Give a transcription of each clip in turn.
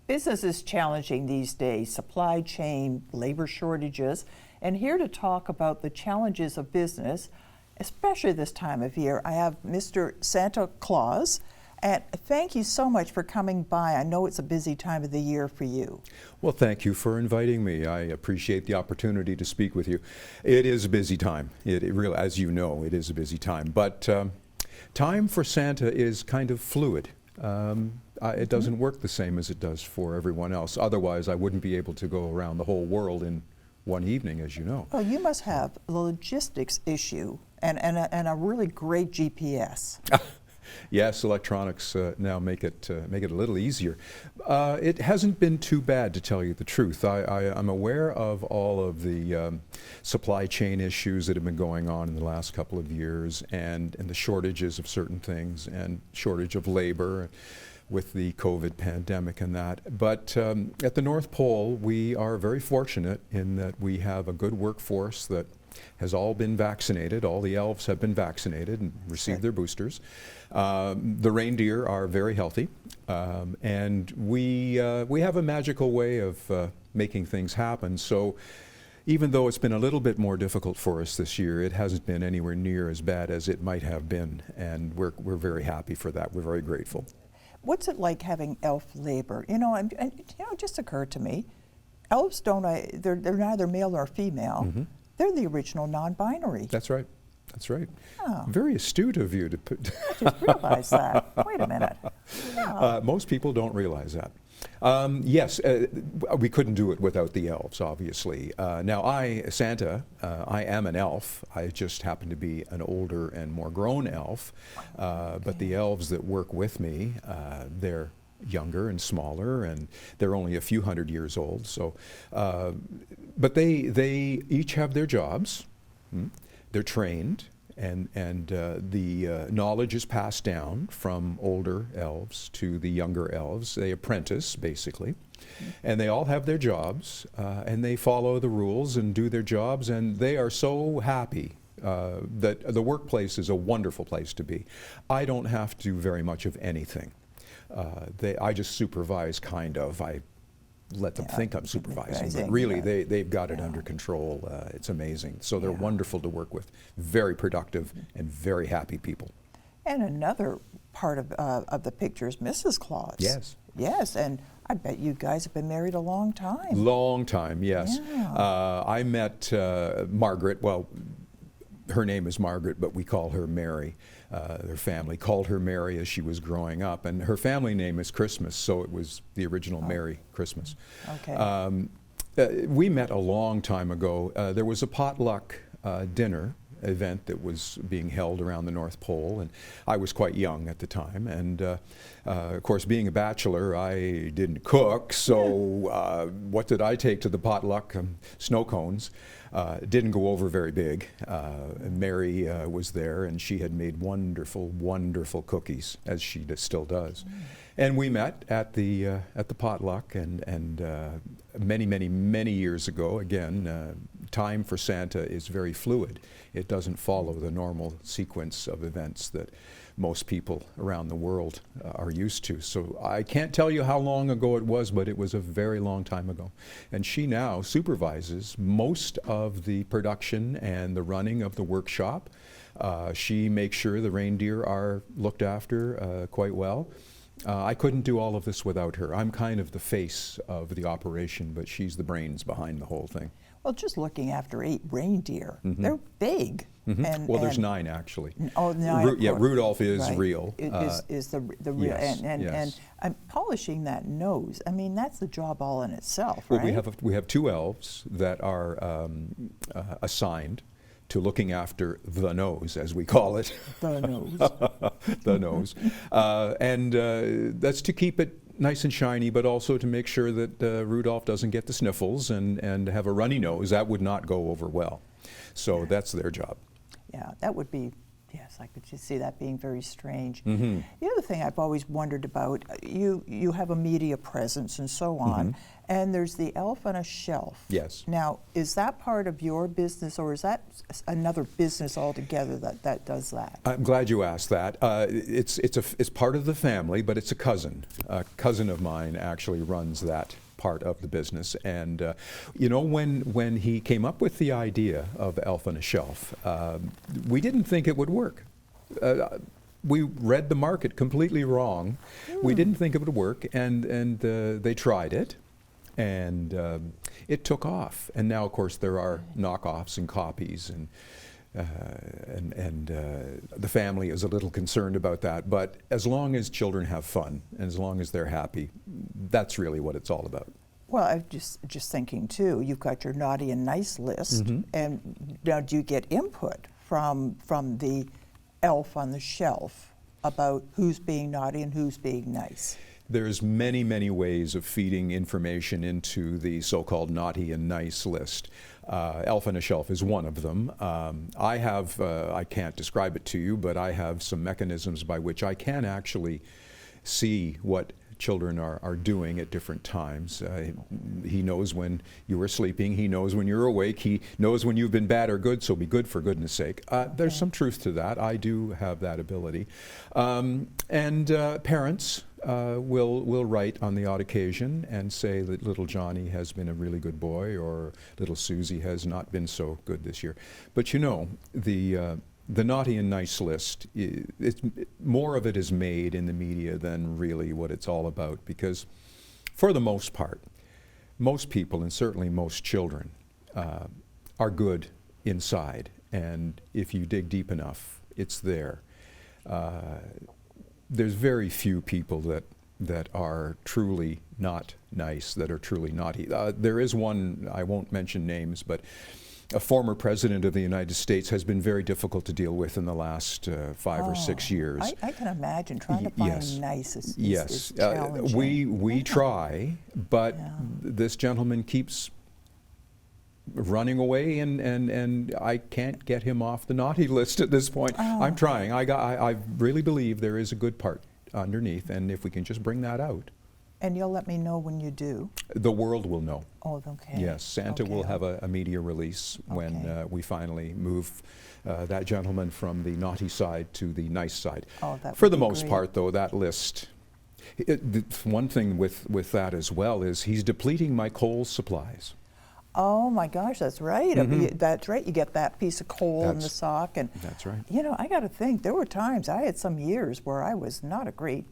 Business is challenging these days, supply chain, labor shortages, and here to talk about the challenges of business, especially this time of year, I have Mr. Santa Claus. And thank you so much for coming by. I know it's a busy time of the year for you. Well, thank you for inviting me. I appreciate the opportunity to speak with you. It is a busy time. It really, as you know, it is a busy time. But time for Santa is kind of fluid. It doesn't work the same as it does for everyone else. Otherwise, I wouldn't be able to go around the whole world in one evening, as you know. Well, you must have a logistics issue and a really great GPS. Yes, electronics now make it a little easier. It hasn't been too bad, to tell you the truth. I'm aware of all of the supply chain issues that have been going on in the last couple of years, and the shortages of certain things, and shortage of labor with the COVID pandemic and that. But at the North Pole, we are very fortunate in that we have a good workforce that has all been vaccinated. All the elves have been vaccinated and received their boosters. The reindeer are very healthy, and we have a magical way of making things happen. So even though it's been a little bit more difficult for us this year, it hasn't been anywhere near as bad as it might have been, and we're very happy for that. We're very grateful. What's it like having elf labor? You know, and it just occurred to me, elves they're neither male nor female. Mm-hmm. They're the original non-binary. That's right. That's right. Oh. Very astute of you to put. I just realized that. Wait a minute. Yeah. Most people don't realize that. Yes, we couldn't do it without the elves, obviously. Now, Santa, I am an elf. I just happen to be an older and more grown elf. But the elves that work with me, they're younger and smaller, and they're only a few hundred years old. So, but they each have their jobs. They're trained, and the knowledge is passed down from older elves to the younger elves. They apprentice, basically, and they all have their jobs, and they follow the rules and do their jobs, and they are so happy that the workplace is a wonderful place to be. I don't have to do very much of anything. I just supervise, kind of. I let them think I'm supervising, but really they've got it under control. It's amazing. So they're wonderful to work with, very productive and very happy people. And another part of the picture is Mrs. Claus. Yes. Yes, and I bet you guys have been married a long time. Long time, yes. Yeah. I met Margaret, well, her name is Margaret, but we call her Mary. Their family called her Mary as she was growing up, and her family name is Christmas, so it was the original Merry Christmas. Okay. We met a long time ago. There was a potluck dinner event that was being held around the North Pole, and I was quite young at the time, and of course, being a bachelor, I didn't cook, so what did I take to the potluck? Snow cones. It didn't go over very big. Mary was there, and she had made wonderful, wonderful cookies, as she still does. And we met at the potluck, and many, many, many years ago. Again, time for Santa is very fluid. It doesn't follow the normal sequence of events that most people around the world are used to. So I can't tell you how long ago it was, but it was a very long time ago. And she now supervises most of the production and the running of the workshop. She makes sure the reindeer are looked after quite well. I couldn't do all of this without her. I'm kind of the face of the operation, but she's the brains behind the whole thing. Well, just looking after 8 reindeer, they're big. Well, there's 9 actually. Oh, 9. Rudolph is real. Is the real, yes, and I'm polishing that nose. I mean, that's the job all in itself, well, right? we have 2 elves that are assigned to looking after the nose, as we call it. The nose. The nose. And that's to keep it nice and shiny, but also to make sure that Rudolph doesn't get the sniffles and have a runny nose. That would not go over well. So that's their job. Yeah, that would be Yes, I could just see that being very strange. Mm-hmm. The other thing I've always wondered about, you have a media presence and so on, and there's the elf on a shelf. Yes. Now, is that part of your business, or is that another business altogether that does that? I'm glad you asked that. It's part of the family, but it's a cousin. A cousin of mine actually runs that part of the business. And you know, when he came up with the idea of Elf on a Shelf, we didn't think it would work. We read the market completely wrong. We didn't think it would work, and they tried it, and it took off. And now, of course, there are knockoffs and copies, and the family is a little concerned about that. But as long as children have fun and as long as they're happy, that's really what it's all about. Well, I'm just thinking too, you've got your naughty and nice list, and now do you get input from the elf on the shelf about who's being naughty and who's being nice? There's many, many ways of feeding information into the so-called naughty and nice list. Elf on a Shelf is one of them. I can't describe it to you, but I have some mechanisms by which I can actually see what children are doing at different times. He knows when you are sleeping, he knows when you're awake, he knows when you've been bad or good, so be good for goodness sake. There's some truth to that. I do have that ability. Parents will write on the odd occasion and say that little Johnny has been a really good boy, or little Susie has not been so good this year. But you know, the naughty and nice list, more of it is made in the media than really what it's all about, because for the most part, most people, and certainly most children, are good inside, and if you dig deep enough, it's there. There's very few people that are truly not nice, that are truly naughty. There is one, I won't mention names, but a former president of the United States has been very difficult to deal with in the last 5 or 6 years. I can imagine trying to find nice is challenging. We try, but this gentleman keeps running away, and I can't get him off the naughty list at this point. I'm trying. I really believe there is a good part underneath, and if we can just bring that out. And you'll let me know when you do? The world will know. Oh, okay. Yes, Santa will have a media release when we finally move that gentleman from the naughty side to the nice side. Oh, that For would the be most great. part, though, that list, one thing with that as well is he's depleting my coal supplies. Oh my gosh, that's right. That's right. You get that piece of coal in the sock, and That's right. you know, I got to think. There were times I had some years where I was not a great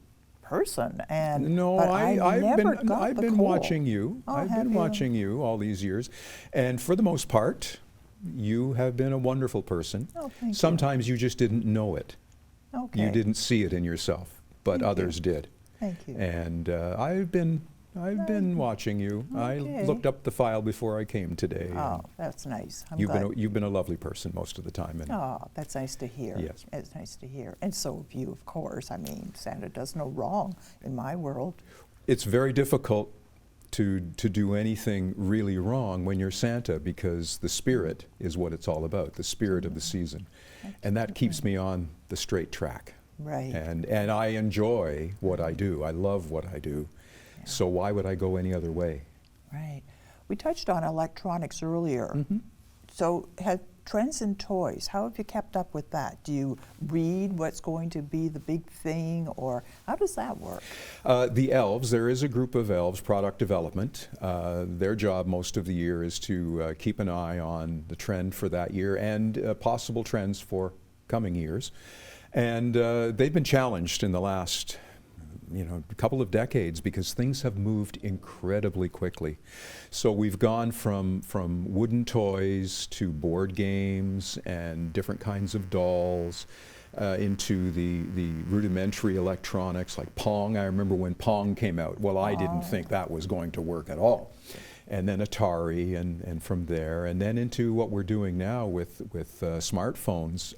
person, and No, but I've been watching you. Oh, I've have been you? watching you all these years, and for the most part, you have been a wonderful person. Oh, thank you. Sometimes you just didn't know it. Okay. You didn't see it in yourself, but Thank you. others did. Thank you. And I've been watching you. I Okay. looked up the file before I came today. Oh, that's nice. I'm You've glad. been a lovely person most of the time. And Oh, that's nice to hear. Yes. It's nice to hear. And so have you, of course. I mean, Santa does no wrong in my world. it's very difficult to do anything really wrong when you're Santa, because the spirit is what it's all about, the spirit of the season. And that keeps me on the straight track. Right. And I enjoy what I do. I love what I do. So why would I go any other way? Right. We touched on electronics earlier. So have trends in toys, how have you kept up with that? Do you read what's going to be the big thing, or how does that work? The elves, there is a group of elves, product development. Their job most of the year is to keep an eye on the trend for that year and possible trends for coming years. And they've been challenged in the last a couple of decades, because things have moved incredibly quickly. So we've gone from wooden toys to board games and different kinds of dolls, into the rudimentary electronics like Pong. I remember when Pong came out. Well, I didn't think that was going to work at all. And then Atari, and from there, and then into what we're doing now with smartphones.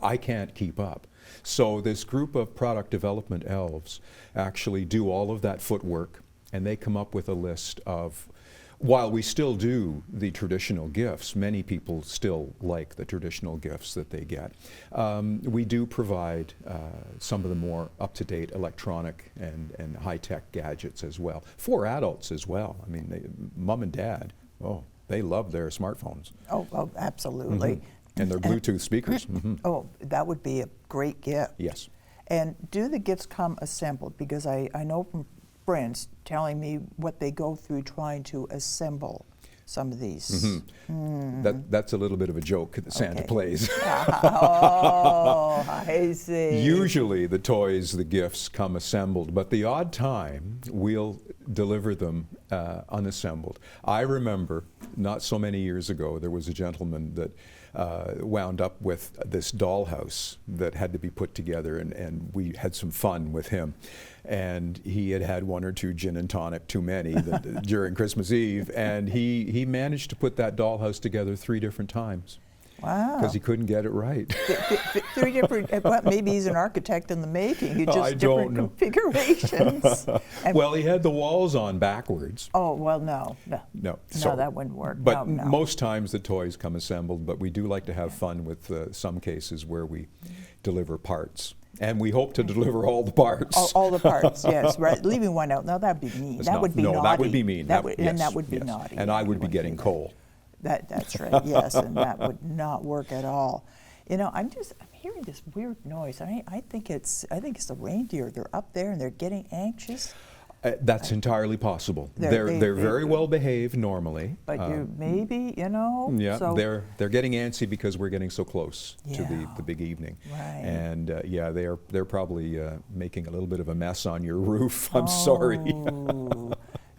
I can't keep up. So this group of product development elves actually do all of that footwork, and they come up with a list of while we still do the traditional gifts, many people still like the traditional gifts that they get. We do provide some of the more up-to-date electronic and high-tech gadgets as well, for adults as well. I mean, mom and dad, oh, they love their smartphones. Oh, absolutely. And their Bluetooth speakers. Oh, that would be a great gift. Yes. And do the gifts come assembled? Because I know from friends telling me what they go through trying to assemble some of these. That's a little bit of a joke that Santa plays. Oh, I see. Usually the toys, the gifts come assembled, but the odd time we'll deliver them unassembled. I remember not so many years ago there was a gentleman that wound up with this dollhouse that had to be put together, and we had some fun with him. And he had had one or two gin and tonic too many during Christmas Eve, and he managed to put that dollhouse together 3 different times. Wow. Because he couldn't get it right. 3 different, well, maybe he's an architect in the making. He just I don't different know. configurations. Well, he had the walls on backwards. Oh, well, no. No, No, that wouldn't work. But no. most times the toys come assembled, but we do like to have fun with some cases where we deliver parts. And we hope to deliver all the parts. All the parts, yes, right. Leaving one out, no, that'd be mean. That would be naughty. No, that would be mean. And that would be yes. naughty. And I would be getting coal. That's right, yes, and that would not work at all. You know, I'm hearing this weird noise. I think it's the reindeer. They're up there and they're getting anxious. That's entirely possible. They're very well behaved normally. But maybe, you know. Yeah, so they're getting antsy because we're getting so close to the big evening. Right. And yeah, they're probably making a little bit of a mess on your roof. I'm sorry.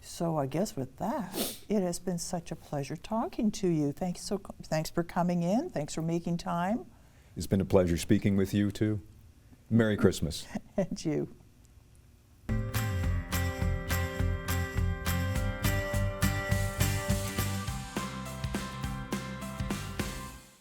So I guess with that, it has been such a pleasure talking to you. Thanks for coming in. Thanks for making time. It's been a pleasure speaking with you too. Merry Christmas. And you.